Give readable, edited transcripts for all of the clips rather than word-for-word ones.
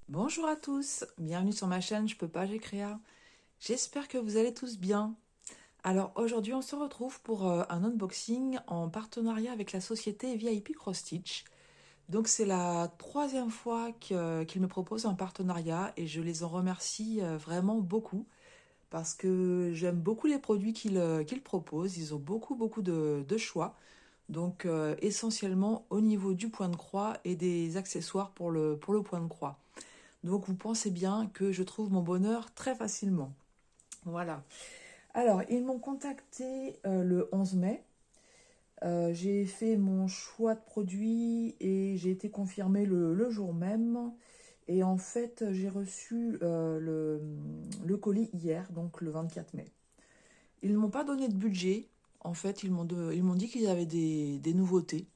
Bonjour à tous, bienvenue sur ma chaîne Je peux pas, j'ai créa. J'espère que vous allez tous bien. Alors aujourd'hui on se retrouve pour un unboxing en partenariat avec la société VIP Cross Stitch. Donc c'est la troisième fois qu'ils me proposent un partenariat et je les en remercie vraiment beaucoup parce que j'aime beaucoup les produits qu'ils proposent. Ils ont beaucoup de choix. Donc essentiellement au niveau du point de croix et des accessoires pour le point de croix. Donc vous pensez bien que je trouve mon bonheur très facilement. Voilà. Alors, ils m'ont contacté le 11 mai. J'ai fait mon choix de produit et j'ai été confirmée le jour même. Et en fait, j'ai reçu le colis hier, donc le 24 mai. Ils ne m'ont pas donné de budget. En fait, ils m'ont dit qu'ils avaient des nouveautés.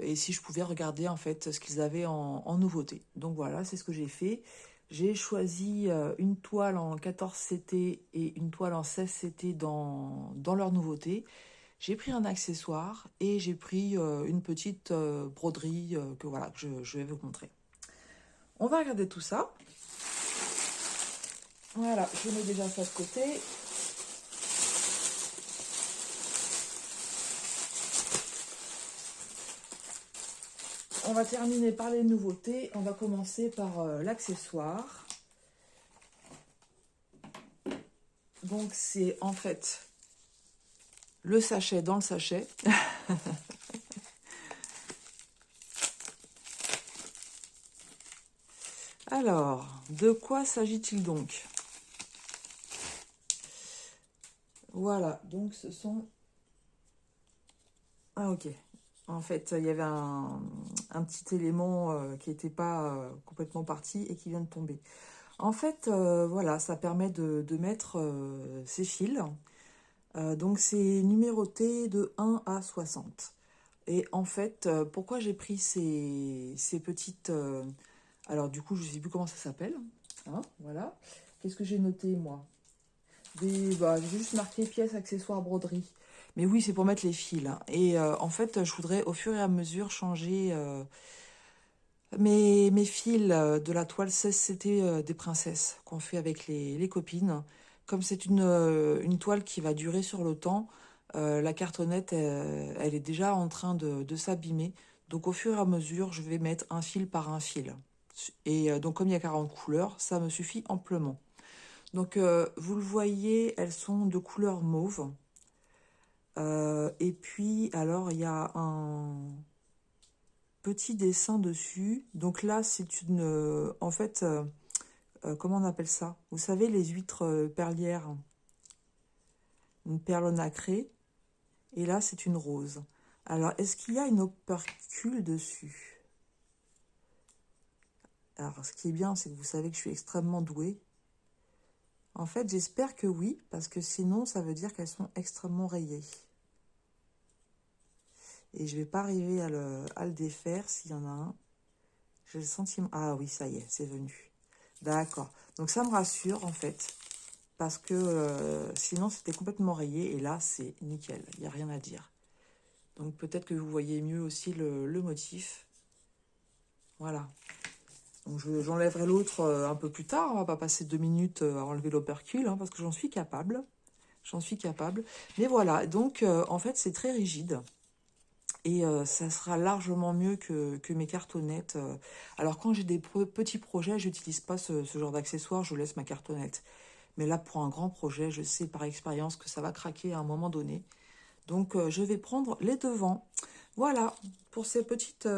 Et si je pouvais regarder en fait ce qu'ils avaient en nouveauté. Donc voilà, c'est ce que j'ai fait. J'ai choisi une toile en 14 CT et une toile en 16 CT dans leur nouveauté. J'ai pris un accessoire et j'ai pris une petite broderie que voilà, que je vais vous montrer. On va regarder tout ça. Voilà, je mets déjà ça de côté. On va terminer par les nouveautés. On va commencer par l'accessoire. Donc c'est en fait le sachet dans le sachet. Alors, de quoi s'agit-il donc? Voilà, donc ce sont... Ah ok. En fait, il y avait un petit élément qui n'était pas complètement parti et qui vient de tomber. En fait, voilà, ça permet de mettre ces fils. Donc c'est numéroté de 1 à 60. Et en fait, pourquoi j'ai pris ces petites... alors du coup, je ne sais plus comment ça s'appelle. Hein, voilà. Qu'est-ce que j'ai noté, moi? J'ai juste marqué pièces, accessoires, broderie. Mais oui, c'est pour mettre les fils, hein. Et en fait, je voudrais au fur et à mesure changer mes fils de la toile 16CT des princesses qu'on fait avec les copines. Comme c'est une toile qui va durer sur le temps, la cartonnette, elle est déjà en train de s'abîmer. Donc au fur et à mesure, je vais mettre un fil par un fil. Et donc comme il y a 40 couleurs, ça me suffit amplement. Donc vous le voyez, elles sont de couleur mauve. Et puis alors il y a un petit dessin dessus. Donc là c'est une... en fait, comment on appelle ça? Vous savez les huîtres perlières, une perle nacrée. Et là c'est une rose. Alors est-ce qu'il y a une opercule dessus? Alors ce qui est bien c'est que vous savez que je suis extrêmement douée. En fait j'espère que oui, parce que sinon ça veut dire qu'elles sont extrêmement rayées. Et je vais pas arriver à le défaire s'il y en a un. J'ai le sentiment... Ah oui, ça y est, c'est venu. D'accord. Donc ça me rassure en fait. Parce que sinon c'était complètement rayé. Et là, c'est nickel. Il n'y a rien à dire. Donc peut-être que vous voyez mieux aussi le motif. Voilà. Donc j'enlèverai l'autre un peu plus tard. On va pas passer 2 minutes à enlever l'opercule. Hein, parce que j'en suis capable. J'en suis capable. Mais voilà. Donc en fait, c'est très rigide. Et ça sera largement mieux que mes cartonnettes. Alors quand j'ai des petits projets, je n'utilise pas ce genre d'accessoires, je laisse ma cartonnette. Mais là, pour un grand projet, je sais par expérience que ça va craquer à un moment donné. Donc je vais prendre les devants. Voilà, pour ces petites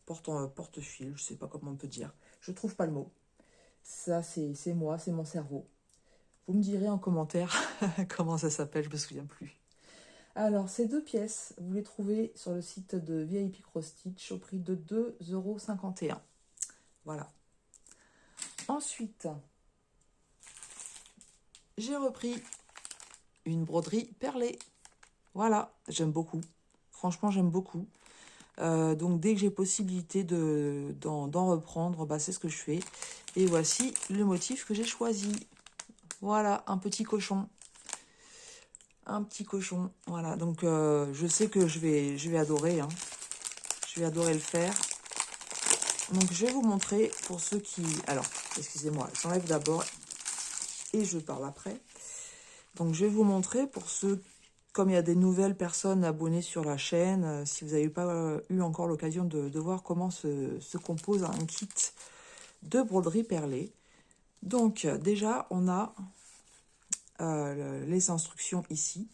porte-fils, je ne sais pas comment on peut dire. Je ne trouve pas le mot. Ça, c'est moi, c'est mon cerveau. Vous me direz en commentaire comment ça s'appelle, je ne me souviens plus. Alors, ces deux pièces, vous les trouvez sur le site de VIP Cross Stitch au prix de 2,51 €. Voilà. Ensuite, j'ai repris une broderie perlée. Voilà, j'aime beaucoup. Franchement, j'aime beaucoup. Donc, dès que j'ai possibilité d'en reprendre, bah, c'est ce que je fais. Et voici le motif que j'ai choisi. Voilà, un petit cochon. Un petit cochon. Voilà, donc je sais que je vais adorer. Hein. Je vais adorer le faire. Donc, je vais vous montrer pour ceux qui... Alors, excusez-moi, j'enlève d'abord et je parle après. Donc, je vais vous montrer pour ceux... Comme il y a des nouvelles personnes abonnées sur la chaîne, si vous n'avez pas eu encore l'occasion de voir comment se compose un kit de broderie perlée. Donc, déjà, on a les instructions ici.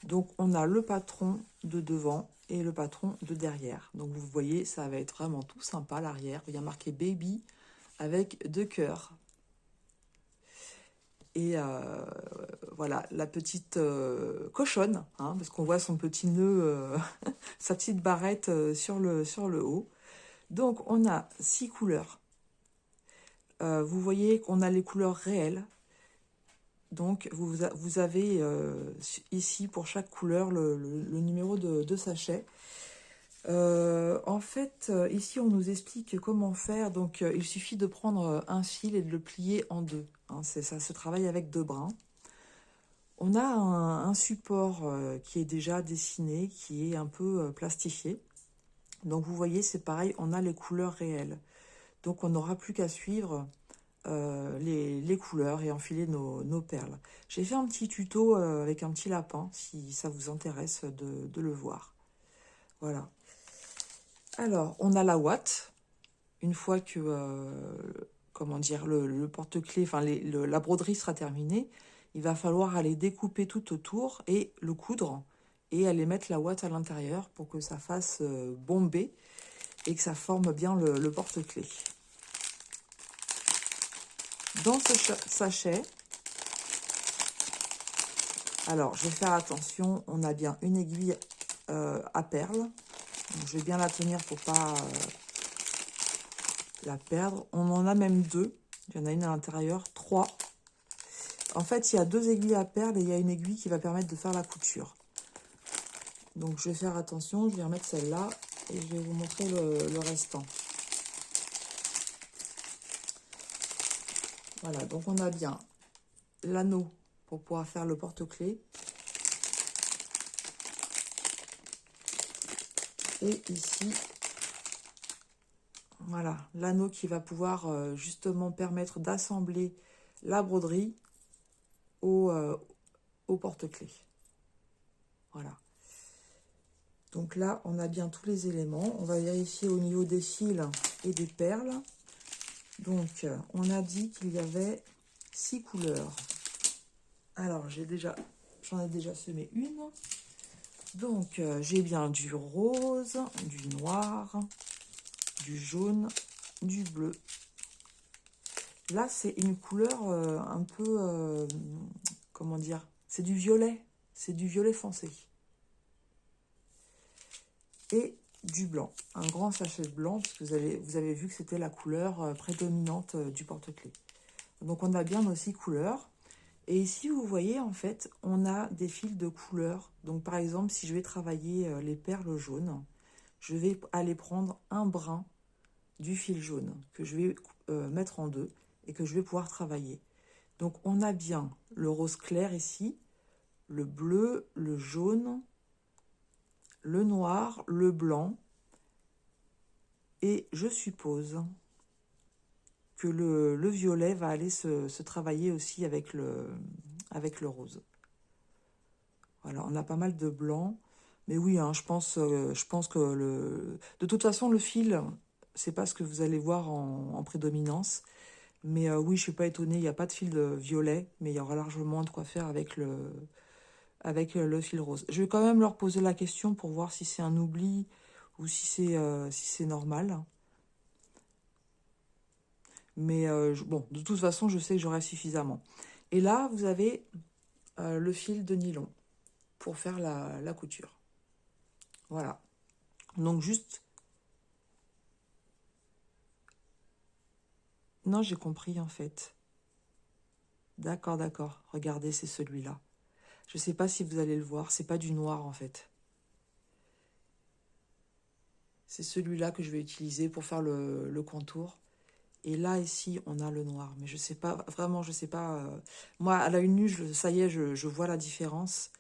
Donc, on a le patron de devant et le patron de derrière. Donc, vous voyez, ça va être vraiment tout sympa, l'arrière. Il y a marqué « Baby » avec 2 cœurs. Et voilà, la petite cochonne, hein, parce qu'on voit son petit nœud, sa petite barrette sur le haut. Donc, on a 6 couleurs. Vous voyez qu'on a les couleurs réelles. Donc, vous avez ici, pour chaque couleur, le numéro de sachet. En fait, ici, on nous explique comment faire. Donc, il suffit de prendre un fil et de le plier en deux. Hein, ça se travaille avec 2 brins. On a un support qui est déjà dessiné, qui est un peu plastifié. Donc, vous voyez, c'est pareil, on a les couleurs réelles. Donc, on n'aura plus qu'à suivre les couleurs et enfiler nos perles. J'ai fait un petit tuto avec un petit lapin, si ça vous intéresse de le voir. Voilà. Alors, on a la ouate. Une fois que, comment dire, le porte-clés, enfin la broderie sera terminée, il va falloir aller découper tout autour et le coudre et aller mettre la ouate à l'intérieur pour que ça fasse bomber et que ça forme bien le porte-clés. Dans ce sachet, alors je vais faire attention, on a bien une aiguille à perles. Donc, je vais bien la tenir pour pas la perdre. On en a même 2. Il y en a une à l'intérieur, 3. En fait, il y a 2 aiguilles à perles et il y a une aiguille qui va permettre de faire la couture. Donc, je vais faire attention. Je vais remettre celle-là et je vais vous montrer le restant. Voilà, donc on a bien l'anneau pour pouvoir faire le porte-clés. Et ici, voilà, l'anneau qui va pouvoir justement permettre d'assembler la broderie au porte-clés. Voilà. Donc là, on a bien tous les éléments. On va vérifier au niveau des fils et des perles. Donc, on a dit qu'il y avait 6 couleurs. Alors, j'en ai déjà semé une. Donc, j'ai bien du rose, du noir, du jaune, du bleu. Là, c'est une couleur un peu, comment dire, c'est du violet foncé. Et du blanc, un grand sachet de blanc, puisque vous avez vu que c'était la couleur prédominante du porte-clés. Donc, on a bien nos 6 couleurs. Et ici, vous voyez, en fait, on a des fils de couleurs. Donc, par exemple, si je vais travailler les perles jaunes, je vais aller prendre un brin du fil jaune que je vais mettre en 2 et que je vais pouvoir travailler. Donc, on a bien le rose clair ici, le bleu, le jaune, le noir, le blanc. Et je suppose que le violet va aller se travailler aussi avec le rose. Voilà, on a pas mal de blanc. Mais oui, hein, je pense que de toute façon, le fil, c'est pas ce que vous allez voir en prédominance. Mais oui, je suis pas étonnée, il n'y a pas de fil de violet, mais il y aura largement de quoi faire avec le fil rose. Je vais quand même leur poser la question pour voir si c'est un oubli ou si c'est normal. Mais bon, de toute façon, je sais que j'aurai suffisamment. Et là, vous avez le fil de nylon pour faire la couture. Voilà. Donc, juste... Non, j'ai compris, en fait. D'accord, d'accord. Regardez, c'est celui-là. Je ne sais pas si vous allez le voir. C'est pas du noir, en fait. C'est celui-là que je vais utiliser pour faire le contour. Et là, ici, on a le noir. Mais je sais pas, vraiment, je sais pas. Moi, à l'œil nu, ça y est, je vois la différence.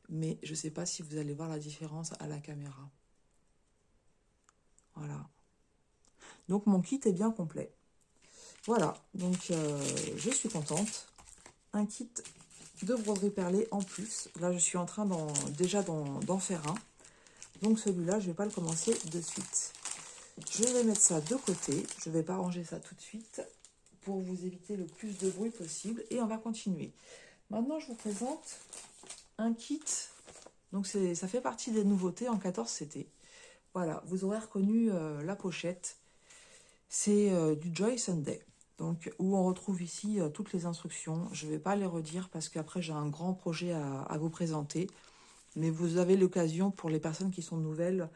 Mais je sais pas si vous allez voir la différence à la caméra. Voilà. Donc mon kit est bien complet. Voilà, donc je suis contente. Un kit de broderie perlée en plus. Là, je suis en train déjà d'en faire un. Donc celui-là, je ne vais pas le commencer de suite. Je vais mettre ça de côté. Je ne vais pas ranger ça tout de suite pour vous éviter le plus de bruit possible. Et on va continuer. Maintenant, je vous présente un kit. Donc ça fait partie des nouveautés en 14CT. Voilà, vous aurez reconnu la pochette. C'est du Joy Sunday. Donc, où on retrouve ici toutes les instructions. Je ne vais pas les redire parce qu'après, j'ai un grand projet à vous présenter. Mais vous avez l'occasion, pour les personnes qui sont nouvelles,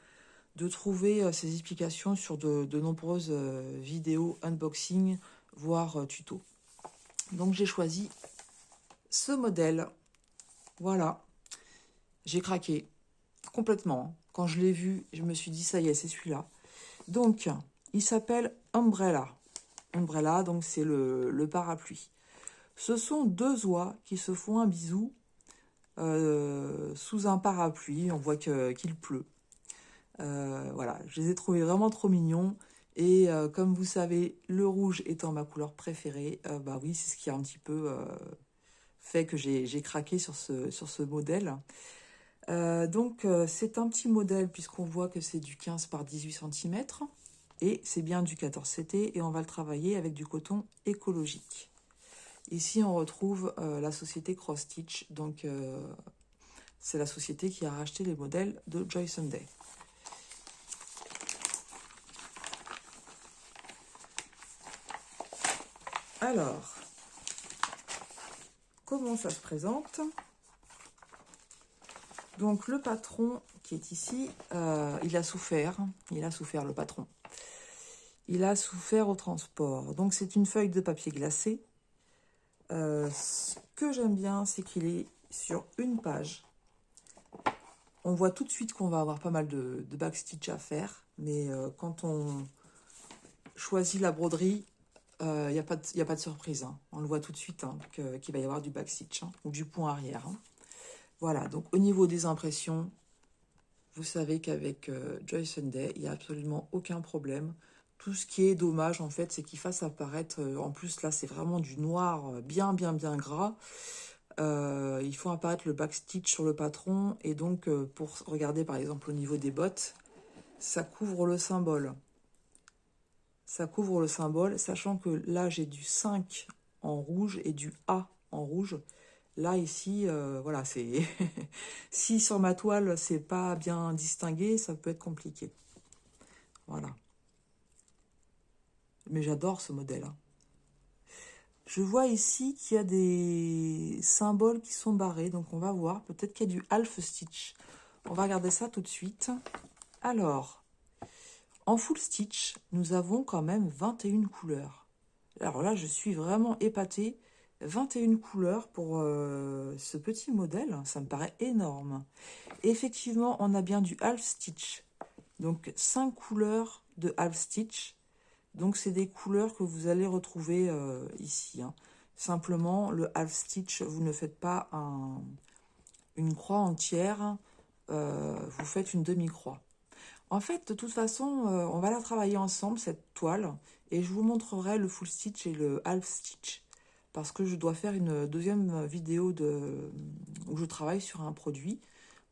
de trouver ces explications sur de nombreuses vidéos unboxing, voire tuto. Donc, j'ai choisi ce modèle. Voilà. J'ai craqué complètement. Quand je l'ai vu, je me suis dit, ça y est, c'est celui-là. Donc, il s'appelle Umbrella. Umbrella, donc c'est le parapluie. Ce sont deux oies qui se font un bisou sous un parapluie. On voit qu'il pleut. Voilà, je les ai trouvés vraiment trop mignons. Et comme vous savez, le rouge étant ma couleur préférée, bah oui, c'est ce qui a un petit peu fait que j'ai craqué sur ce modèle. Donc, c'est un petit modèle puisqu'on voit que c'est du 15 par 18 cm. Et c'est bien du 14CT et on va le travailler avec du coton écologique. Ici, on retrouve la société Cross Stitch. Donc, c'est la société qui a racheté les modèles de Joy Sunday. Alors, comment ça se présente? Donc, le patron qui est ici, il a souffert. Il a souffert, le patron. Il a souffert au transport. Donc, c'est une feuille de papier glacé. Ce que j'aime bien, c'est qu'il est sur une page. On voit tout de suite qu'on va avoir pas mal de backstitch à faire. Mais quand on choisit la broderie, il n'y a pas de surprise. Hein. On le voit tout de suite hein, qu'il va y avoir du backstitch hein, ou du point arrière. Hein. Voilà, donc au niveau des impressions, vous savez qu'avec Joy Sunday, il n'y a absolument aucun problème. Tout ce qui est dommage, en fait, c'est qu'il fasse apparaître... en plus, là, c'est vraiment du noir bien gras. Il faut apparaître le backstitch sur le patron. Et donc, pour regarder, par exemple, au niveau des bottes, ça couvre le symbole. Ça couvre le symbole, sachant que là, j'ai du 5 en rouge et du A en rouge. Là, ici, voilà, c'est... si sur ma toile, c'est pas bien distingué, ça peut être compliqué. Voilà. Mais j'adore ce modèle. Hein. Je vois ici qu'il y a des symboles qui sont barrés. Donc, on va voir. Peut-être qu'il y a du half stitch. On va regarder ça tout de suite. Alors, en full stitch, nous avons quand même 21 couleurs. Alors là, je suis vraiment épatée. 21 couleurs pour ce petit modèle. Ça me paraît énorme. Et effectivement, on a bien du half stitch. Donc, 5 couleurs de half stitch. Donc, c'est des couleurs que vous allez retrouver ici. Hein. Simplement, le half stitch, vous ne faites pas une croix entière. Vous faites une demi-croix. En fait, de toute façon, on va la travailler ensemble, cette toile. Et je vous montrerai le full stitch et le half stitch. Parce que je dois faire une deuxième vidéo où je travaille sur un produit.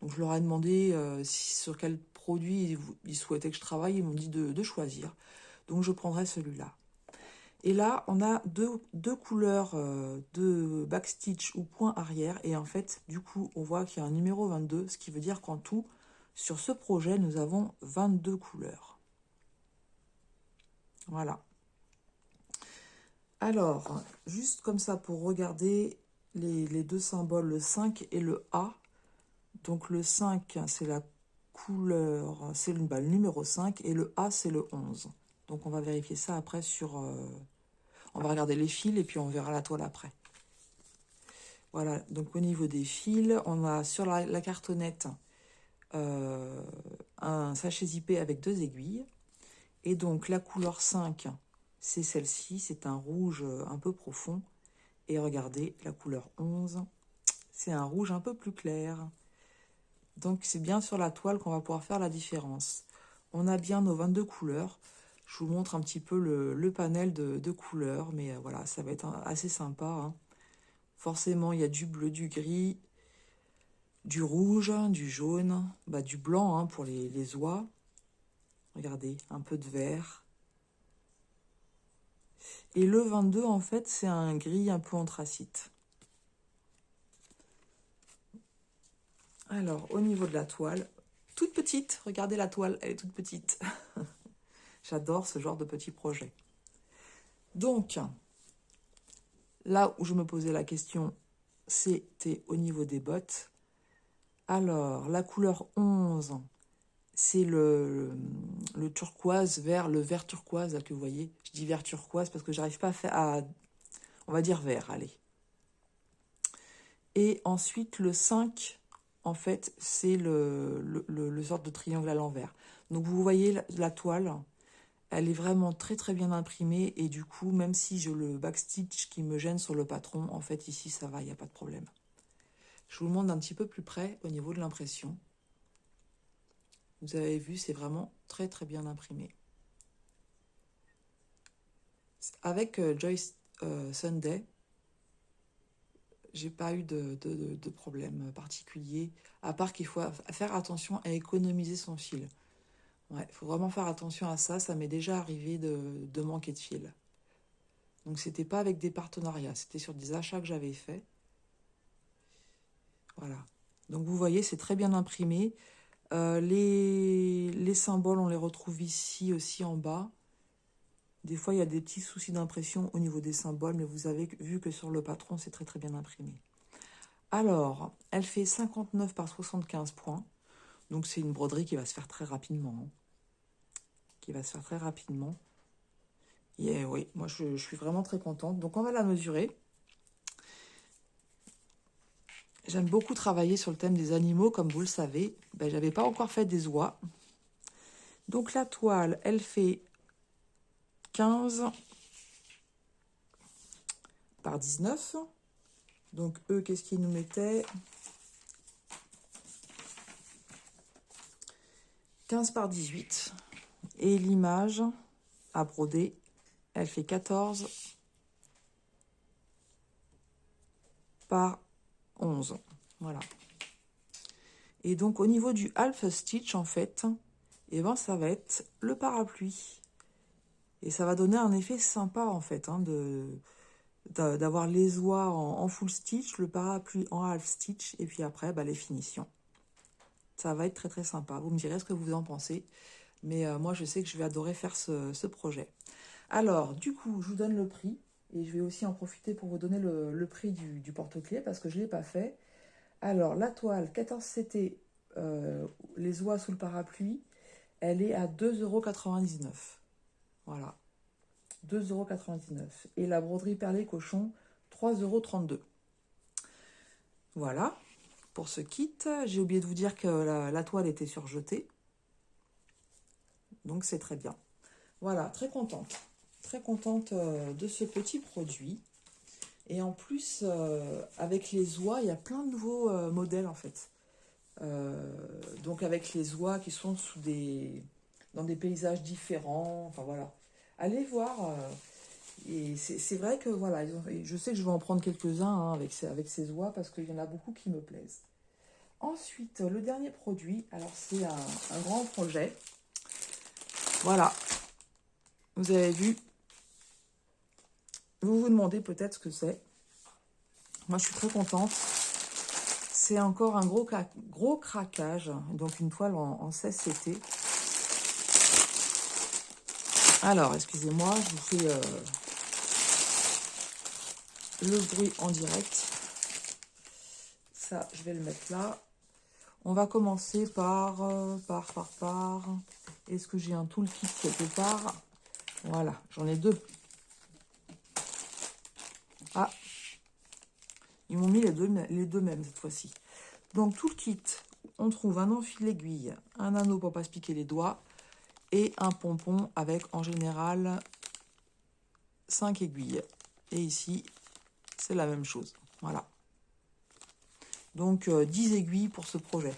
Donc, je leur ai demandé sur quel produit ils souhaitaient que je travaille. Ils m'ont dit de choisir. Donc, je prendrai celui-là. Et là, on a deux couleurs de backstitch ou point arrière. Et en fait, du coup, on voit qu'il y a un numéro 22, ce qui veut dire qu'en tout, sur ce projet, nous avons 22 couleurs. Voilà. Alors, juste comme ça, pour regarder les deux symboles, le 5 et le A. Donc, le 5, c'est la couleur, c'est le numéro 5, et le A, c'est le 11. Donc, on va vérifier ça après sur... on va regarder les fils et puis on verra la toile après. Voilà, donc au niveau des fils, on a sur la cartonnette un sachet zippé avec 2 aiguilles. Et donc la couleur 5, c'est celle-ci, c'est un rouge un peu profond. Et regardez, la couleur 11, c'est un rouge un peu plus clair. Donc c'est bien sur la toile qu'on va pouvoir faire la différence. On a bien nos 22 couleurs. Je vous montre un petit peu le panel de couleurs, mais voilà, ça va être assez sympa, hein. Forcément, il y a du bleu, du gris, du rouge, du jaune, bah, du blanc, hein, pour les oies. Regardez, un peu de vert. Et le 22, en fait, c'est un gris un peu anthracite. Alors, au niveau de la toile, toute petite, regardez la toile, elle est toute petite. J'adore ce genre de petits projets. Donc, là où je me posais la question, c'était au niveau des bottes. Alors, la couleur 11, c'est le turquoise vert, le vert turquoise là, que vous voyez. Je dis vert turquoise parce que j'arrive pas à faire, on va dire vert, allez. Et ensuite, le 5, en fait, c'est le sorte de triangle à l'envers. Donc, vous voyez la toile, elle est vraiment très très bien imprimée. Et du coup, même si j'ai le backstitch qui me gêne sur le patron, en fait, ici, ça va, il n'y a pas de problème. Je vous le montre d'un petit peu plus près au niveau de l'impression. Vous avez vu, c'est vraiment très très bien imprimé. Avec Joyce Sunday, j'ai pas eu de problème particulier, à part qu'il faut faire attention à économiser son fil. Ouais, il faut vraiment faire attention à ça, ça m'est déjà arrivé de manquer de fil. Donc c'était pas avec des partenariats, c'était sur des achats que j'avais faits. Voilà. Donc vous voyez, c'est très bien imprimé. Les symboles, on les retrouve ici aussi en bas. Des fois, il y a des petits soucis d'impression au niveau des symboles, mais vous avez vu que sur le patron, c'est très très bien imprimé. Alors, elle fait 59 par 75 points. Donc, c'est une broderie qui va se faire très rapidement, hein. Qui va se faire très rapidement. Et oui, moi, je suis vraiment très contente. Donc, on va la mesurer. J'aime beaucoup travailler sur le thème des animaux, comme vous le savez. Ben, je n'avais pas encore fait des oies. Donc, la toile, elle fait 15 par 19. Donc, eux, qu'est-ce qu'ils nous mettaient? 15 par 18. Et l'image à broder, elle fait 14 par 11. Voilà. Et donc, au niveau du half stitch, en fait, eh ben, ça va être le parapluie. Et ça va donner un effet sympa, en fait, hein, d'avoir les oies en full stitch, le parapluie en half stitch, et puis après, bah, les finitions. Ça va être très, très sympa. Vous me direz ce que vous en pensez. Mais moi, je sais que je vais adorer faire ce projet. Alors, du coup, je vous donne le prix. Et je vais aussi en profiter pour vous donner le prix du porte-clés parce que je ne l'ai pas fait. Alors, la toile 14CT, les oies sous le parapluie, elle est à 2,99 €. Voilà, 2,99 €. Et la broderie perlée cochon, 3,32 €. Voilà, pour ce kit. J'ai oublié de vous dire que la toile était surjetée. Donc, c'est très bien. Voilà, très contente. Très contente de ce petit produit. Et en plus, avec les oies, il y a plein de nouveaux modèles en fait. Donc avec les oies qui sont dans des paysages différents. Enfin voilà. Allez voir. Et c'est vrai que voilà, je sais que je vais en prendre quelques-uns, hein, avec ces oies parce qu'il y en a beaucoup qui me plaisent. Ensuite, le dernier produit, alors c'est un grand projet. Voilà. Vous avez vu. Vous vous demandez peut-être ce que c'est. Moi, je suis très contente. C'est encore un gros craquage. Donc, une toile en 16 CT. Alors, excusez-moi, je vous fais le bruit en direct. Ça, je vais le mettre là. On va commencer par. Est-ce que j'ai un toolkit quelque part? Voilà, j'en ai deux. Ah, ils m'ont mis les deux mêmes cette fois-ci. Donc, tout le kit, on trouve un enfil aiguille, un anneau pour pas se piquer les doigts et un pompon avec, en général, 5 aiguilles. Et ici, c'est la même chose. Voilà. Donc, 10 aiguilles pour ce projet.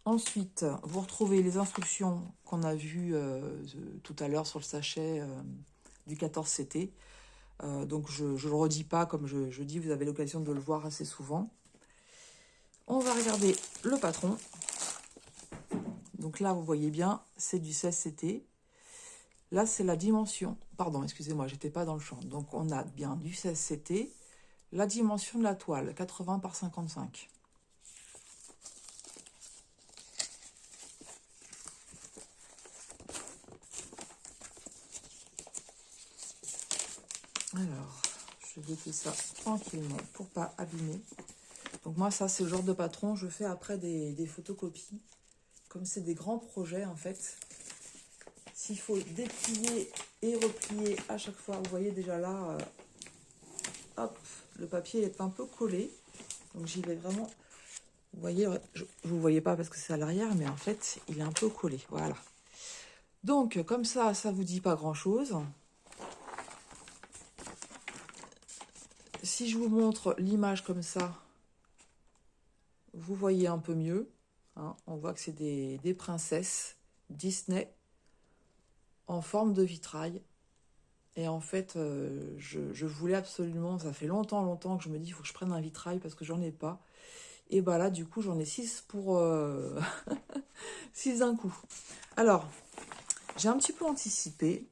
Ensuite, vous retrouvez les instructions qu'on a vues tout à l'heure sur le sachet du 14CT. Donc, je ne le redis pas, comme je dis, vous avez l'occasion de le voir assez souvent. On va regarder le patron. Donc là, vous voyez bien, c'est du 16CT. Là, c'est la dimension. Pardon, excusez-moi, j'étais pas dans le champ. Donc, on a bien du 16CT. La dimension de la toile, 80 par 55. Alors, je vais tout ça tranquillement pour pas abîmer. Donc moi, ça, c'est le genre de patron. Je fais après des photocopies. Comme c'est des grands projets, en fait. S'il faut déplier et replier à chaque fois, vous voyez déjà là, hop, le papier est un peu collé. Donc j'y vais vraiment. Vous voyez, vous ne voyez pas parce que c'est à l'arrière, mais en fait, il est un peu collé. Voilà. Donc, comme ça ne vous dit pas grand-chose. Si je vous montre l'image comme ça, vous voyez un peu mieux. Hein, on voit que c'est des princesses Disney en forme de vitrail. Et en fait, je voulais absolument, ça fait longtemps que je me dis, il faut que je prenne un vitrail parce que j'en ai pas. Et bah là, du coup, j'en ai 6 pour 6 d'un coup. Alors, j'ai un petit peu anticipé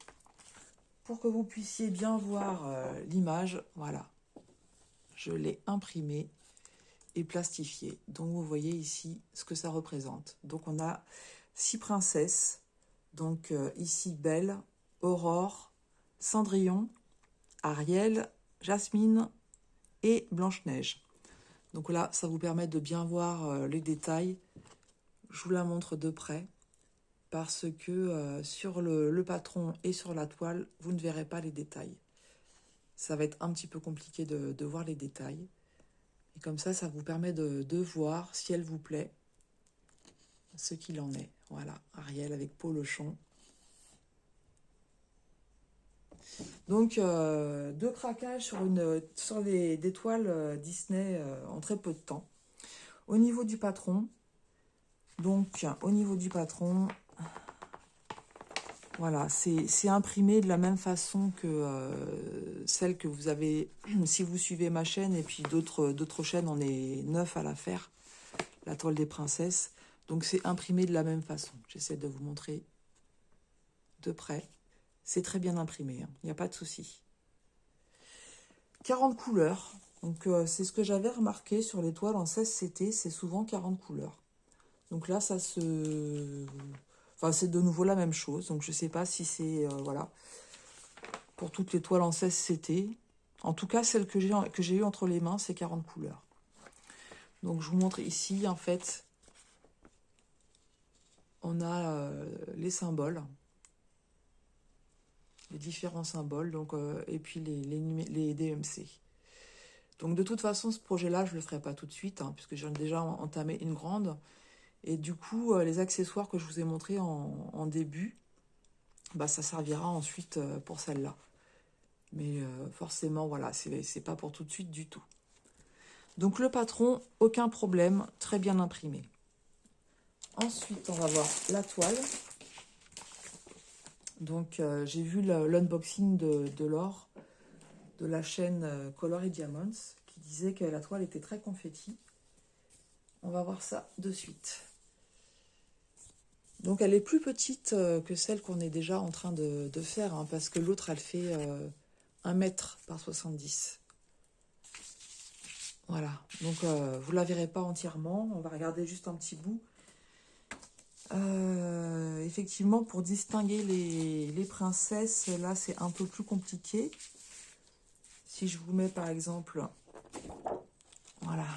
pour que vous puissiez bien voir l'image. Voilà, je l'ai imprimé et plastifié. Donc, vous voyez ici ce que ça représente. Donc, on a 6 princesses. Donc, ici, Belle, Aurore, Cendrillon, Ariel, Jasmine et Blanche-Neige. Donc là, ça vous permet de bien voir les détails. Je vous la montre de près parce que sur le patron et sur la toile, vous ne verrez pas les détails. Ça va être un petit peu compliqué de voir les détails. Et comme ça vous permet de voir, si elle vous plaît, ce qu'il en est. Voilà, Ariel avec Polochon. Donc, deux craquages sur des toiles Disney en très peu de temps. Au niveau du patron, voilà, c'est imprimé de la même façon que celle que vous avez, si vous suivez ma chaîne, et puis d'autres chaînes, on est 9 à la faire, la toile des princesses. Donc, c'est imprimé de la même façon. J'essaie de vous montrer de près. C'est très bien imprimé, hein, il n'y a pas de souci. 40 couleurs. Donc, c'est ce que j'avais remarqué sur les toiles en 16CT, c'est souvent 40 couleurs. Donc là, Enfin, c'est de nouveau la même chose. Donc, je ne sais pas si c'est... voilà. Pour toutes les toiles en 16CT. En tout cas, celle que j'ai eue entre les mains, c'est 40 couleurs. Donc, je vous montre ici, en fait, on a les symboles. Les différents symboles. Donc, et puis, les DMC. Donc, de toute façon, ce projet-là, je ne le ferai pas tout de suite, hein, puisque j'ai déjà entamé une grande. Et du coup, les accessoires que je vous ai montrés en début, bah, ça servira ensuite pour celle-là. Mais forcément, voilà, c'est pas pour tout de suite du tout. Donc le patron, aucun problème, très bien imprimé. Ensuite, on va voir la toile. Donc j'ai vu l'unboxing de l'or de la chaîne Color Diamonds qui disait que la toile était très confetti. On va voir ça de suite. Donc elle est plus petite que celle qu'on est déjà en train de faire, hein, parce que l'autre elle fait 1 mètre par 70. Voilà, donc vous ne la verrez pas entièrement, on va regarder juste un petit bout. Effectivement, pour distinguer les princesses, là c'est un peu plus compliqué. Si je vous mets par exemple, voilà,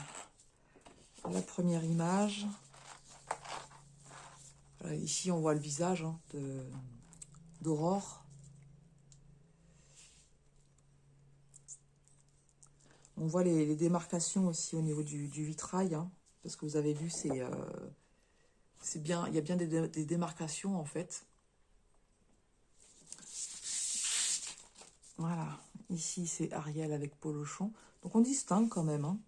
la première image. Voilà, ici on voit le visage hein, d'Aurore. On voit les démarcations aussi au niveau du vitrail, hein, parce que vous avez vu, c'est bien, il y a bien des démarcations en fait. Voilà, ici c'est Ariel avec Polochon. Donc on distingue quand même hein,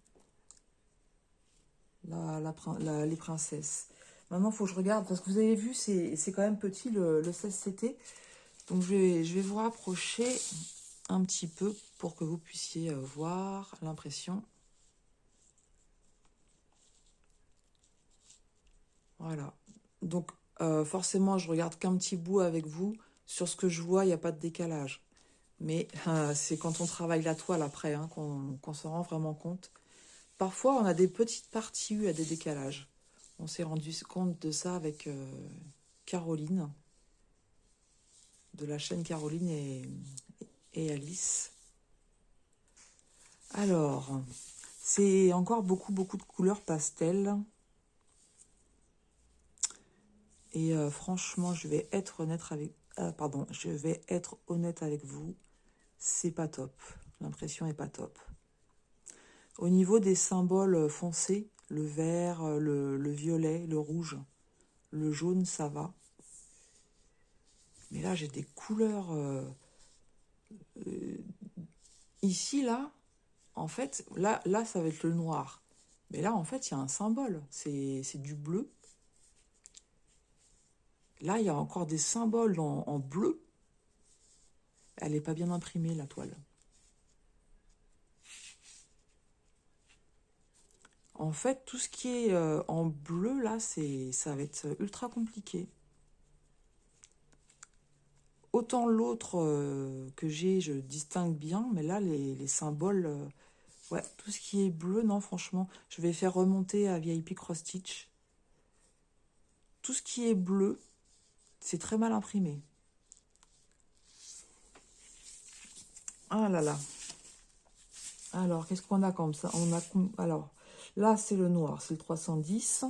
les princesses. Maintenant, il faut que je regarde, parce que vous avez vu, c'est quand même petit le 16CT. Donc, je vais vous rapprocher un petit peu pour que vous puissiez voir l'impression. Voilà. Donc, forcément, je regarde qu'un petit bout avec vous. Sur ce que je vois, il n'y a pas de décalage. Mais c'est quand on travaille la toile après hein, qu'on se rend vraiment compte. Parfois, on a des petites parties où il y a des décalages. On s'est rendu compte de ça avec Caroline, de la chaîne Caroline et Alice. Alors, c'est encore beaucoup de couleurs pastel. Et franchement, je vais être honnête avec... je vais être honnête avec vous. C'est pas top. L'impression est pas top. Au niveau des symboles foncés, le vert, le violet, le rouge, le jaune, ça va. Mais là, j'ai des couleurs... ici, là, en fait, là, ça va être le noir. Mais là, en fait, il y a un symbole. C'est du bleu. Là, il y a encore des symboles en bleu. Elle n'est pas bien imprimée, la toile. En fait, tout ce qui est en bleu, là, ça va être ultra compliqué. Autant l'autre que j'ai, je distingue bien, mais là, les symboles, ouais, tout ce qui est bleu, non, franchement, je vais faire remonter à VIP Cross Stitch. Tout ce qui est bleu, c'est très mal imprimé. Ah là là. Alors, qu'est-ce qu'on a comme ça? Alors, là, c'est le noir, c'est le 310.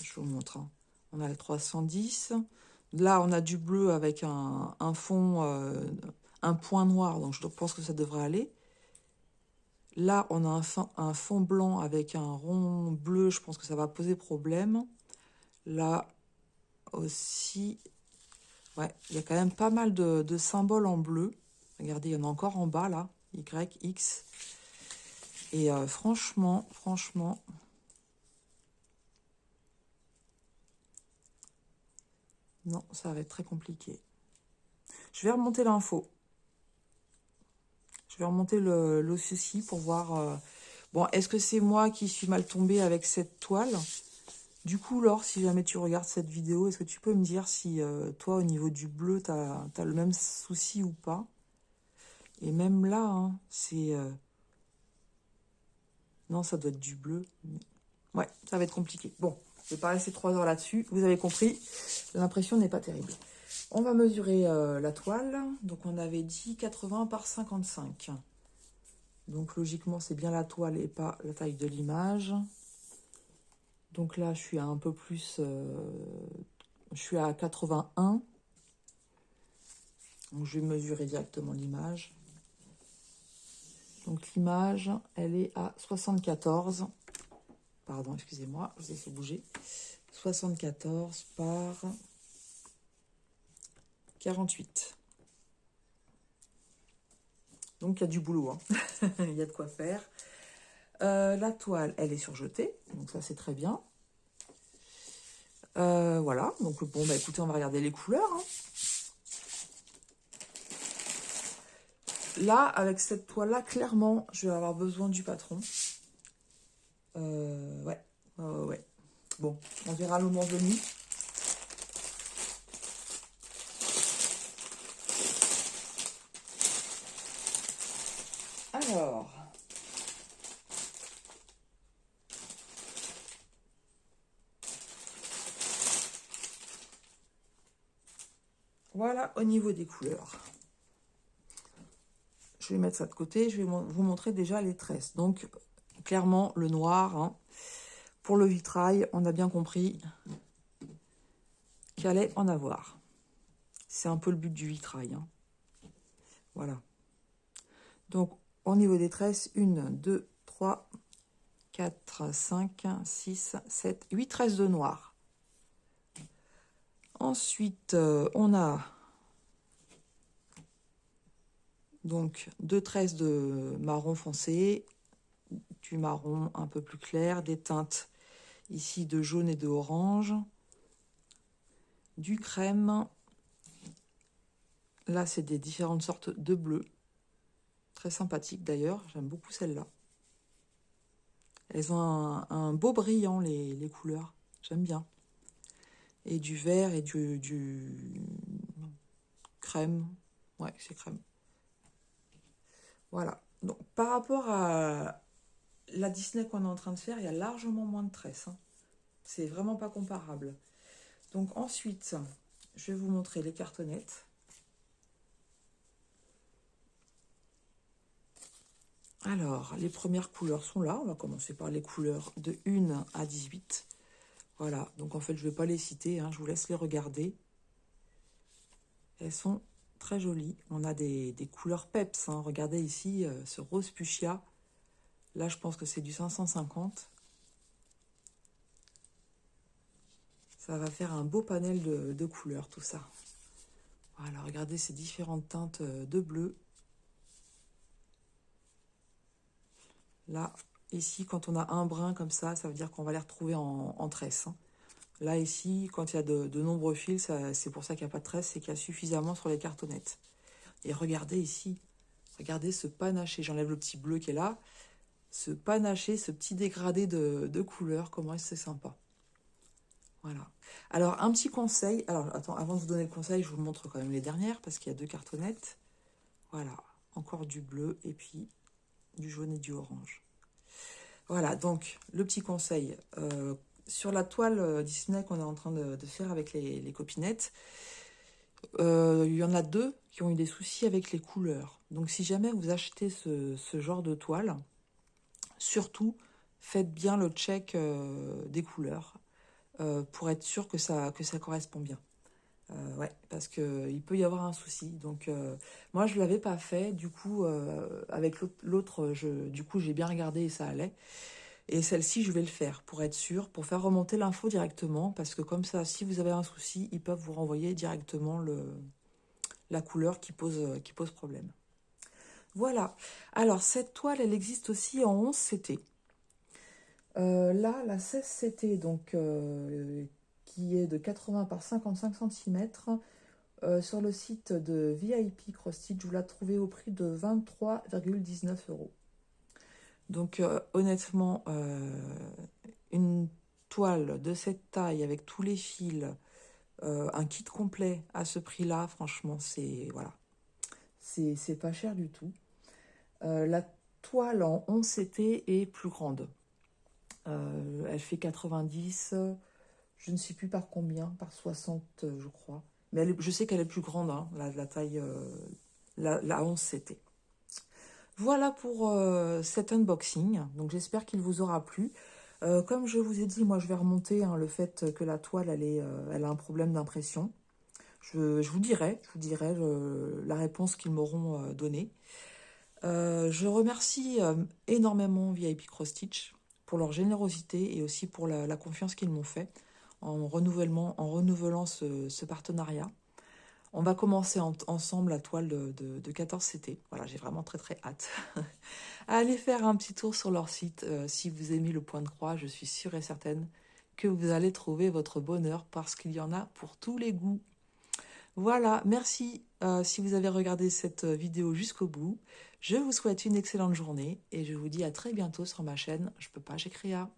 Je vous montre. Hein. On a le 310. Là, on a du bleu avec un fond, un point noir, donc je pense que ça devrait aller. Là, on a un fond blanc avec un rond bleu, je pense que ça va poser problème. Là aussi, ouais, il y a quand même pas mal de symboles en bleu. Regardez, il y en a encore en bas, là, Y, X. Et franchement, non, ça va être très compliqué. Je vais remonter l'info. Je vais remonter le souci pour voir... Bon, est-ce que c'est moi qui suis mal tombée avec cette toile? Du coup, Laure, si jamais tu regardes cette vidéo, est-ce que tu peux me dire si toi, au niveau du bleu, tu as le même souci ou pas? Et même là, hein, c'est... Non, ça doit être du bleu. Ouais, ça va être compliqué. Bon, je vais pas rester 3 heures là-dessus. Vous avez compris, l'impression n'est pas terrible. On va mesurer la toile. Donc, on avait dit 80 par 55. Donc, logiquement, c'est bien la toile et pas la taille de l'image. Donc là, je suis à un peu plus... je suis à 81. Donc, je vais mesurer directement l'image. Donc, l'image, elle est à 74. Pardon, excusez-moi, je vous ai fait bouger. 74 par 48. Donc, il y a du boulot. Hein. Il y a de quoi faire. La toile, elle est surjetée. Donc, ça, c'est très bien. Voilà. Donc, bon, bah, écoutez, on va regarder les couleurs. Hein. Là, avec cette toile-là, clairement, je vais avoir besoin du patron. Ouais. Ouais. Bon, on verra le moment venu. Alors... Voilà, au niveau des couleurs. Je vais mettre ça de côté. Je vais vous montrer déjà les tresses. Donc, clairement, le noir. Hein. Pour le vitrail, on a bien compris qu'il allait en avoir. C'est un peu le but du vitrail. Hein. Voilà. Donc, au niveau des tresses, 1, 2, 3, 4, 5, 6, 7, 8 tresses de noir. Ensuite, on a donc 2 tresses de marron foncé, du marron un peu plus clair, des teintes Ici, de jaune et de orange. Du crème. Là, c'est des différentes sortes de bleu. Très sympathique d'ailleurs. J'aime beaucoup celle-là. Elles ont un beau brillant, les couleurs. J'aime bien. Et du vert et du crème. Ouais, c'est crème. Voilà. Donc, par rapport à la Disney qu'on est en train de faire, il y a largement moins de tresses. Hein. C'est vraiment pas comparable. Donc, ensuite, je vais vous montrer les cartonnettes. Alors, les premières couleurs sont là. On va commencer par les couleurs de 1 à 18. Voilà. Donc, en fait, je ne vais pas les citer. Hein, je vous laisse les regarder. Elles sont très jolies. On a des couleurs peps. Hein. Regardez ici, ce rose fuchsia. Là, je pense que c'est du 550. Ça va faire un beau panel de couleurs, tout ça. Voilà, regardez ces différentes teintes de bleu. Là, ici, quand on a un brin comme ça veut dire qu'on va les retrouver en tresse. Hein. Là, ici, quand il y a de nombreux fils, c'est pour ça qu'il n'y a pas de tresse, c'est qu'il y a suffisamment sur les cartonnettes. Et regardez ici, regardez ce panaché. J'enlève le petit bleu qui est là. Ce panaché, ce petit dégradé de couleurs, comment c'est sympa. Voilà. Alors, un petit conseil. Alors, attends, avant de vous donner le conseil, je vous montre quand même les dernières, parce qu'il y a 2 cartonnettes. Voilà, encore du bleu et puis du jaune et du orange. Voilà, donc, le petit conseil. Sur la toile Disney qu'on est en train de faire avec les copinettes, il y en a 2 qui ont eu des soucis avec les couleurs. Donc, si jamais vous achetez ce genre de toile, surtout, faites bien le check des couleurs pour être sûr que ça correspond bien. Ouais, parce qu'il peut y avoir un souci. Donc, moi, je ne l'avais pas fait. Du coup, avec l'autre, du coup, j'ai bien regardé et ça allait. Et celle-ci, je vais le faire pour être sûr, pour faire remonter l'info directement. Parce que comme ça, si vous avez un souci, ils peuvent vous renvoyer directement la couleur qui pose problème. Voilà. Alors, cette toile, elle existe aussi en 11 CT. Là, la 16 CT, donc, qui est de 80 par 55 cm, sur le site de VIP Cross Stitch, vous la trouvez au prix de 23,19 €. Donc, honnêtement, une toile de cette taille avec tous les fils, un kit complet à ce prix-là, franchement, c'est voilà, c'est pas cher du tout. La toile en 11 CT est plus grande. Elle fait 90, je ne sais plus par combien, par 60, je crois. Mais je sais qu'elle est plus grande, hein, la taille, la 11 CT. Voilà pour cet unboxing. Donc j'espère qu'il vous aura plu. Comme je vous ai dit, moi je vais remonter hein, le fait que la toile elle a un problème d'impression. Je vous dirai la réponse qu'ils m'auront donnée. Je remercie énormément VIP Cross Stitch pour leur générosité et aussi pour la confiance qu'ils m'ont fait en renouvelant ce partenariat. On va commencer ensemble la toile de 14 CT. Voilà, j'ai vraiment très très hâte. Allez faire un petit tour sur leur site. Si vous aimez le point de croix, je suis sûre et certaine que vous allez trouver votre bonheur parce qu'il y en a pour tous les goûts. Voilà, merci si vous avez regardé cette vidéo jusqu'au bout. Je vous souhaite une excellente journée et je vous dis à très bientôt sur ma chaîne Je peux pas, j'ai créa.